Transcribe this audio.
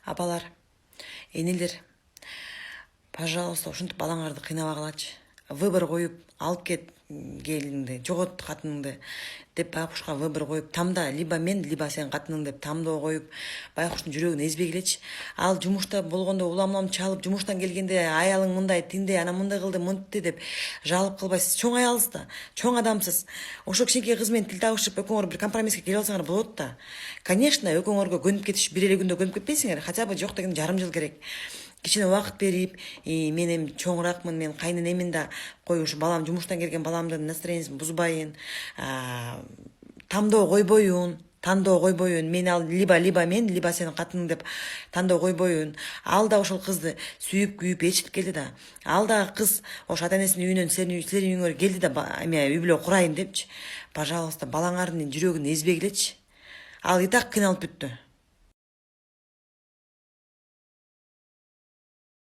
Апалар, энелер, пожалуйста, ушинтип балаңарды кыйнабагылачы. Выбор коюп, алып кет келиңди, жогот катыныңды деп байкушка выбор коюп, тамда либо мен, либо сен катының деп тамдоо коюп, байкуштун жүрөгүн эзбегилечи. Ал жумушта болгондо улам чалып, жумуштан келгенде аялың мындай тиндей, ана мындай кылды, мынтты деп жалып кылбайсыз. Чоң аялсыз да, чоң адамсыз. Ошо кичинекей кыз менен тил табышып, экөөңөр бир компромисске келип алсаңар болот да. Конечно, экөөңөргө көнүп кетиш бир эле күндө көнүп кетпейсиңер, хотя бы жок деген жарым жыл керек. Кичине убакыт берип, мен эми чоңуракмын, мен кайненемин да, кой ушу балам, жумуштан келген баламдын настроениясын бузбайын, тандоо койбоюн, мен ал либо мен, либо сенин катының деп тандоо койбоюн. Ал да ошол кызды сүйүп күйүп ээрчитип келди да. Ал да кыз ошо ата энесинин үйүнөн силердин үйүңөргө келди да, эме үй бүлө курайын депчи. Пожалуйста, балаңардын жүрөгүн эзбегилечи. Ал и так кыйналып бүттү.